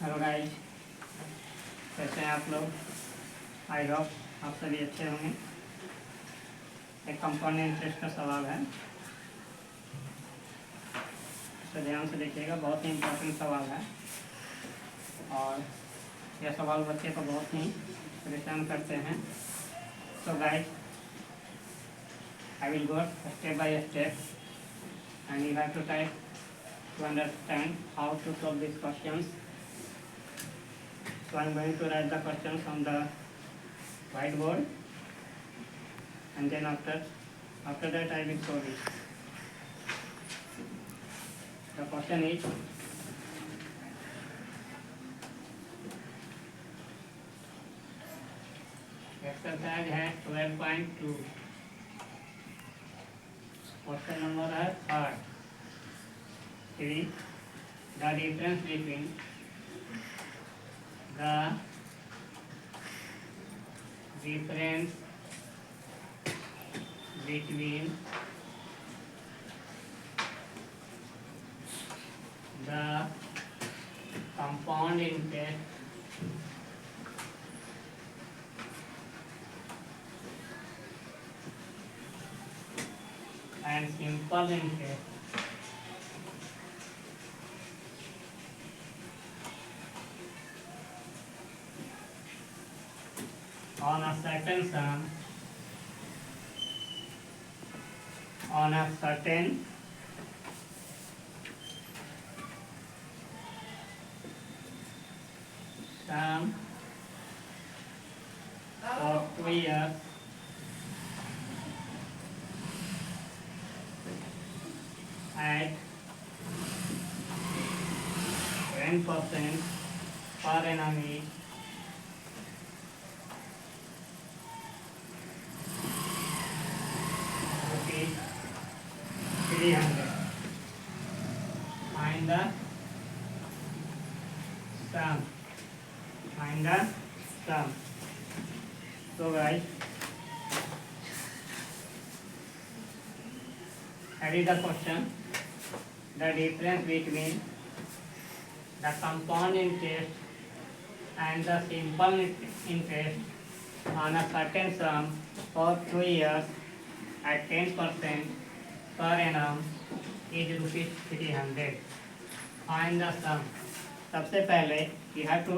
Hello guys, कैसे हैं आप लोग। आई होप आप सभी अच्छे होंगे। एक कंपाउंड इंटरेस्ट का सवाल है, तो ध्यान से देखिएगा। बहुत ही इम्पोर्टेंट सवाल है और यह सवाल बच्चे को बहुत ही परेशान करते हैं। So guys, I will go step by step and you have to try to understand how to solve these questions. So I am going to write the questions on the whiteboard, and then after that I will solve it. The question is, exercise है 12.2. Question number है 3. The difference between the compound interest and simple interest on a certain sum for 2 years at 10% per annum each, rupees 300. Find the sum. So guys, that is the question. The difference between the compound interest and the simple interest on a certain sum for 2 years at 10% per annum is rupees 300. Find the sum. सबसे पहले you have to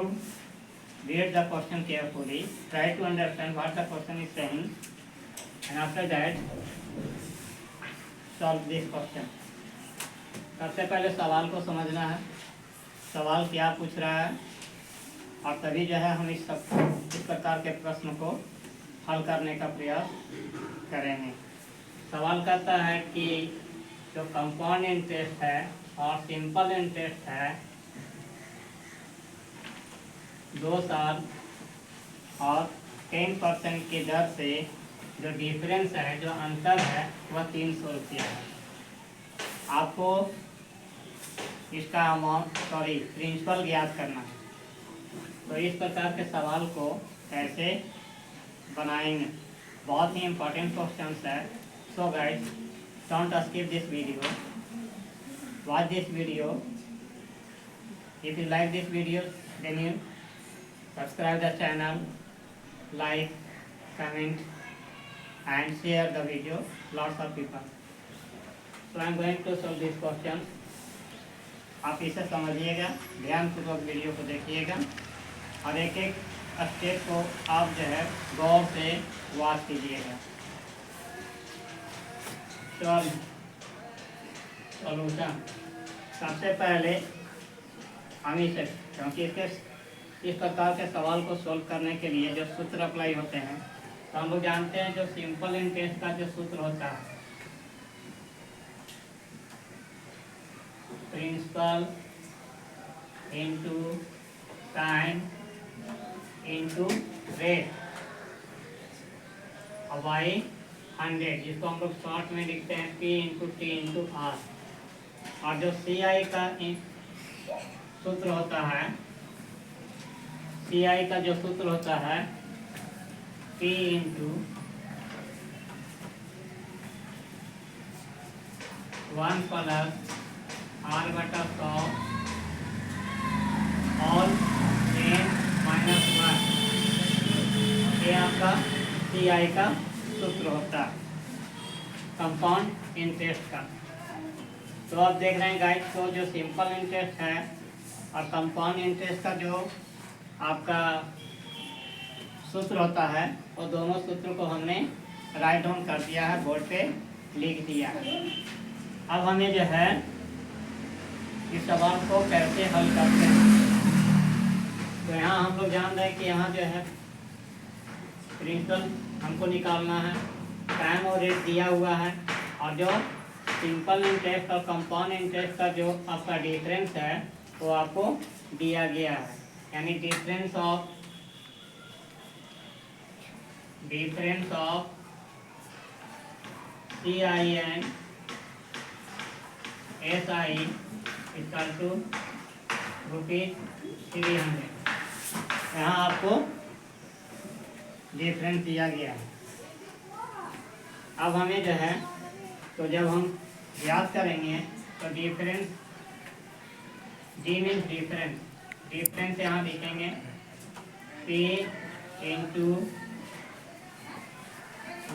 read the question carefully, try to understand what the question is saying, and after that solve this question. सबसे पहले सवाल को समझना है, सवाल क्या पूछ रहा है, और तभी जो है हम इस प्रकार के प्रश्न को हल करने का प्रयास करेंगे। सवाल कहता है कि जो कंपाउंड इंटरेस्ट है और सिंपल इंटरेस्ट है 2 साल और 10% की दर से जो डिफरेंस है, जो अंतर है, वह 300 रुपया है। आपको इसका प्रिंसिपल ज्ञात करना है। तो इस प्रकार के सवाल को कैसे बनाएंगे, बहुत ही इम्पोर्टेंट क्वेश्चन है। So guys, don't skip this video, watch this video. If you like this video then you subscribe the channel, like, comment and share the video lots of people. So I am going to solve this question. आप इसे समझिएगा, ध्यानपूर्वक video को देखिएगा और एक एक step को आप जो है गौर से वॉच कीजिएगा। सॉल्यूशन। सबसे पहले हम इसे, क्योंकि इसके इस प्रकार के सवाल को सोल्व करने के लिए जो सूत्र अप्लाई होते हैं, तो हम लोग जानते हैं जो सिंपल इंटरेस्ट का जो सूत्र होता है, principal into time into rate by 100, जिसको हम लोग शॉर्ट में लिखते हैं P into T into R. और जो CI का सूत्र होता है, CI का जो सूत्र होता है P into 1 plus R/100 all CI का सूत्र होता है, कंपाउंड इंटरेस्ट का। तो आप देख रहे हैं गाइस, तो जो सिंपल इंटरेस्ट है और कंपाउंड इंटरेस्ट का जो आपका सूत्र होता है, वो दोनों सूत्र को हमने राइट डाउन कर दिया है, बोर्ड पे लिख दिया है। अब हमें जो है इस सवाल को कैसे हल करते हैं, तो यहाँ हम लोग जान रहे हैं कि यहाँ जो है प्रिंसिपल हमको निकालना है, टाइम और रेट दिया हुआ है, और जो सिंपल इंटरेस्ट और कंपाउंड इंटरेस्ट का जो आपका डिफरेंस है वो आपको दिया गया है, यानी difference of CI and SI equal to ₹300। यहाँ आपको डिफरेंस दिया गया है। अब हमें जो है, तो जब हम याद करेंगे तो difference, D means difference, difference यहाँ लिखेंगे P into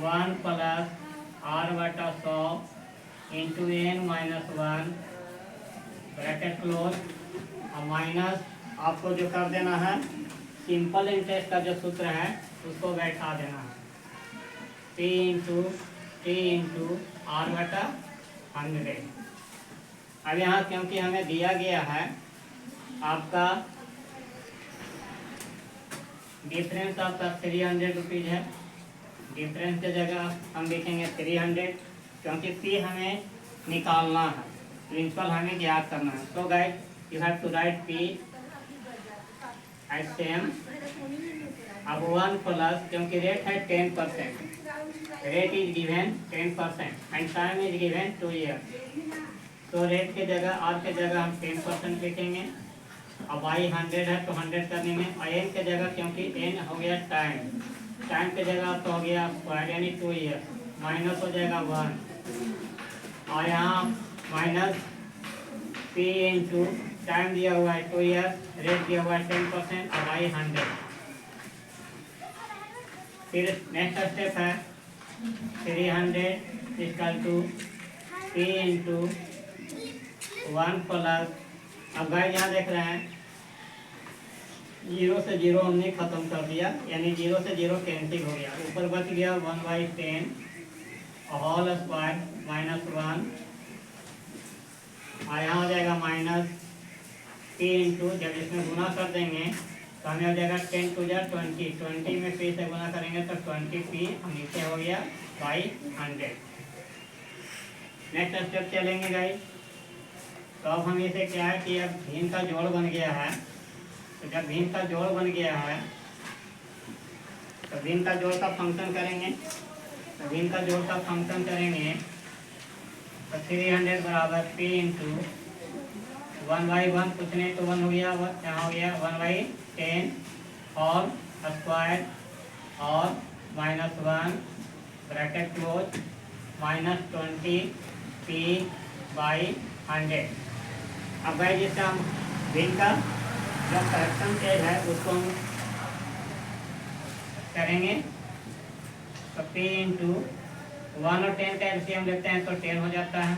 1 plus R/100 into n-1 bracket close, और माइनस आपको जो कर देना है सिंपल इंटरेस्ट का जो सूत्र है उसको बैठा देना है, P इंटू R/100। अब यहाँ क्योंकि हमें दिया गया है आपका डिफरेंस आपका 300 रुपीज़ है, डिफरेंस की जगह हम लिखेंगे 300, क्योंकि P हमें निकालना है, प्रिंसिपल हमें ज्ञात करना है। तो guys you have to write P as same. अब 1 प्लस, क्योंकि रेट है 10%, rate is given 10% and time is given 2 year, तो रेट के जगह आर के जगह हम 10% लिखेंगे। अब आई 100 है तो 100 करने में, और एन के जगह क्योंकि एन हो गया टाइम, टाइम के जगह तो हो गया स्क्वायर यानी 2 ईयर, माइनस हो जाएगा 1, और यहाँ माइनस P इंटू टाइम दिया हुआ है 2 ईयर, रेट दिया हुआ है 10%, और आई 100। फिर नेक्स्ट स्टेप है 300 equal to P into 1 plus, अब गाइस यहाँ देख रहे हैं 0 से 0 हमने खत्म कर दिया, यानी 0 से 0 कैंसिल हो गया, ऊपर बच गया 1/10 होल स्क्वायर -1, और यहाँ हो जाएगा माइनस P इंटू, जब इसमें गुना कर देंगे तो हमें हो जाएगा 10 टू 20, 20 में P से गुना करेंगे तो 20P, और नीचे हो गया 100। नेक्स्ट स्टेप चलेंगे गाइस, तो अब हम इसे क्या है कि अब भिन्न का जोड़ बन गया है, तो जब भिन्न का जोड़ बन गया है तो भिन्न का जोड़ का फंक्शन करेंगे, तो भिन्न का जोड़ का फंक्शन करेंगे तो 300 बराबर P इंटू 1/1, कुछ नहीं तो 1 हो गया, यहाँ हो गया 1/10 होल स्क्वायर और -1 ब्रैकेट क्लोज -20P/100। अब भाई जिसका हम भिन्न का जो फ्रैक्शन एज है उसको हम करेंगे, तो P इंटू 1 और 10 का एलसीएम लेते हैं तो 10 हो जाता है,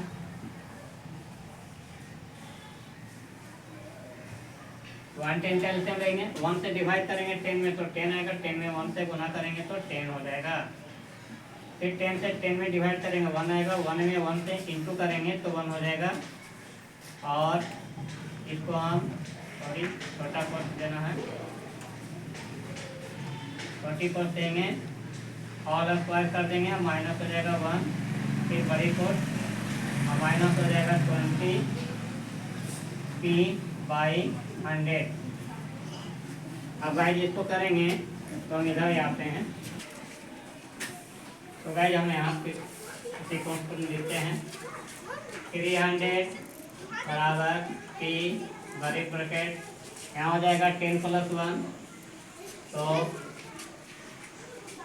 110 का एलसीएम लेंगे, 1 से डिवाइड करेंगे 10 में तो 10 आएगा, 10 में 1 से गुना करेंगे तो 10 हो जाएगा, फिर 10 से 10 में डिवाइड करेंगे 1 आएगा, 1 में 1 से इंटू करेंगे तो 1 हो जाएगा, और इसको हम सॉरी छोटा कोट देना है, छोटी कोट देंगे, ऑल स्क्वायर कर देंगे, माइनस हो जाएगा 1, फिर बड़ी कोट और माइनस हो जाएगा 20P/100। अब गाइस इसको करेंगे तो हम इधर ही आते हैं, तो गाइस हम यहाँ पे इसी को लिखते हैं 300 बराबर P बड़े ब्रैकेट, यहाँ हो जाएगा 10 + 1 तो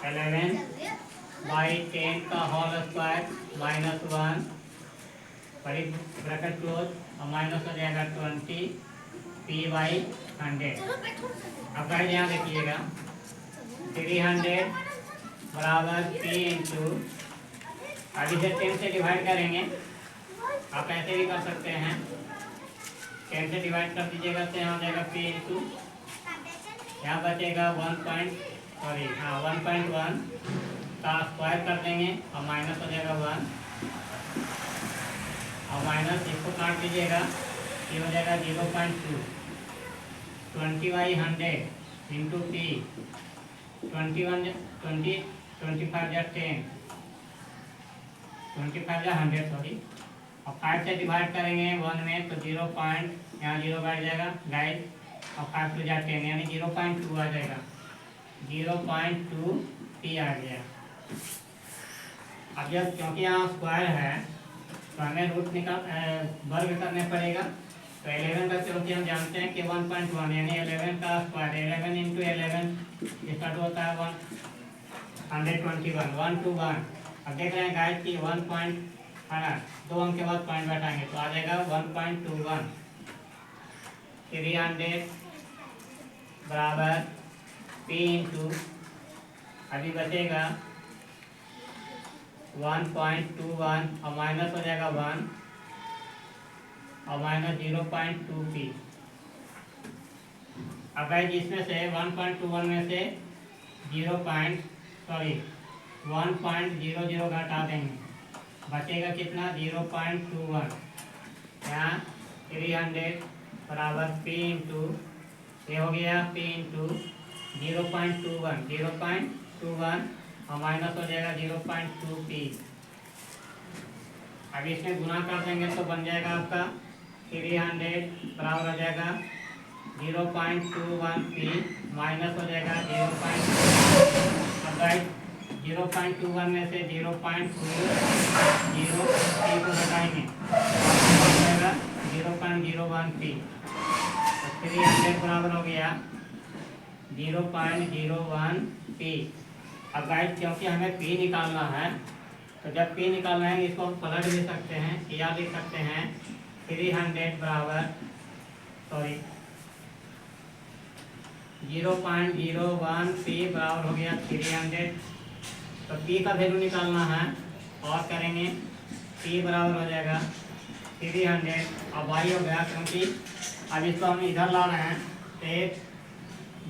11/10 का होल स्क्वायर -1 बड़ी ब्रैकेट क्लोज, और माइनस हो जाएगा 20P/100। अब गाइस यहाँ देखिएगा 300 बराबर पी इंटू, अब इसे 10 से डिवाइड करेंगे, आप ऐसे भी कर सकते हैं, 10 से डिवाइड कर दीजिएगा तो यहाँ हो जाएगा पी इंटू, यहाँ बचेगा 1.1 का स्क्वायर कर देंगे और माइनस हो जाएगा 1 और माइनस इसको काट दीजिएगा, ये हो जाएगा 0.2, 20/100 इंटू पी, 25 या 10, 25 या 100 सॉरी, और 5 से डिवाइड करेंगे 1 में तो 0 पॉइंट, यहाँ 0 बैठ जाएगा गाइस, और 5 टू जा 10 यानी 0.2 आ जाएगा, 0.2 पी आ गया। अब जब क्योंकि यहाँ स्क्वायर है तो हमें रूट वर्ग करने पड़ेगा, तो 11 का क्योंकि हम जानते हैं कि 1.1 यानी 11 का स्क्वायर, 11 इंटू 11 इसका तो होता है 121, 1 to 1। अब देख रहे हैं गाइस कि 1 पॉइंट है ना, 2 अंक के बाद पॉइंट बैठाएंगे तो आ जाएगा 1.21, 300 बराबर पी इंटू, अभी बचेगा 1.21 और माइनस हो जाएगा 1 और माइनस 0.2 पी। अब गाइस इसमें से 1.21 में से 1.00 घटा देंगे, बचेगा कितना 0.21, यहाँ 300 बराबर पी इंटू, ये हो गया पी इंटू 0.21 और माइनस हो जाएगा 0.2 पी। अब इसमें गुना कर देंगे तो बन जाएगा आपका 300 बराबर हो जाएगा 0.21 पी माइनस हो जाएगा 0.21 में से 0.20 पी को घटाएंगे हो जाएगा 0.01 पी, तो 300 बराबर हो गया 0.01 पी। अब गाइस क्योंकि हमें पी निकालना है, तो जब पी निकालना है इसको हम पलट भी सकते हैं, या लिख सकते हैं 300 बराबर 0.01 पी बराबर हो गया 300। तो पी का वैल्यू निकालना है और करेंगे, पी बराबर हो जाएगा 300 और वाई हो गया, क्योंकि अब इसको हम इधर ला रहे हैं तो एक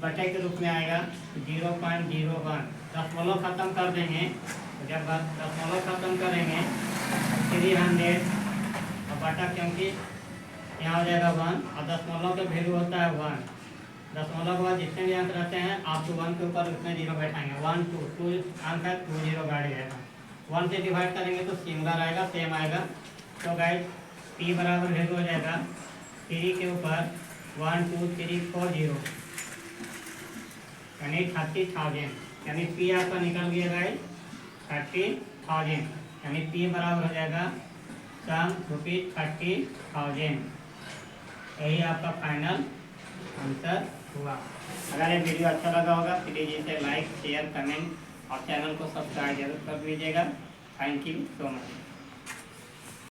बटे के रूप में आएगा 0.01, दशमलव खत्म कर देंगे, तो जब दशमलव खत्म करेंगे 300 और बटा, क्योंकि यहाँ हो जाएगा 1 और दशमलव का वैल्यू होता है 1, दशमलव के बाद जितने भी अंक रहते हैं आप तो 1 के ऊपर उतने 0 बैठाएंगे, 1 2 अंक है 2 0 बैठ जाएगा, 1 से डिवाइड करेंगे तो सिमिलर आएगा, सेम आएगा। तो गाइस पी बराबर वैल्यू हो जाएगा 3 के ऊपर 1 2 3 4 0 यानी 30,000, यानी पी आपका निकल गया गाइस 30,000, यानी पी बराबर हो जाएगा सम ₹30,000। यही आपका फाइनल आंसर हुआ। अगर ये वीडियो अच्छा लगा होगा प्लीज़ इसे लाइक शेयर कमेंट और चैनल को सब्सक्राइब जरूर कर दीजिएगा। Thank you so much.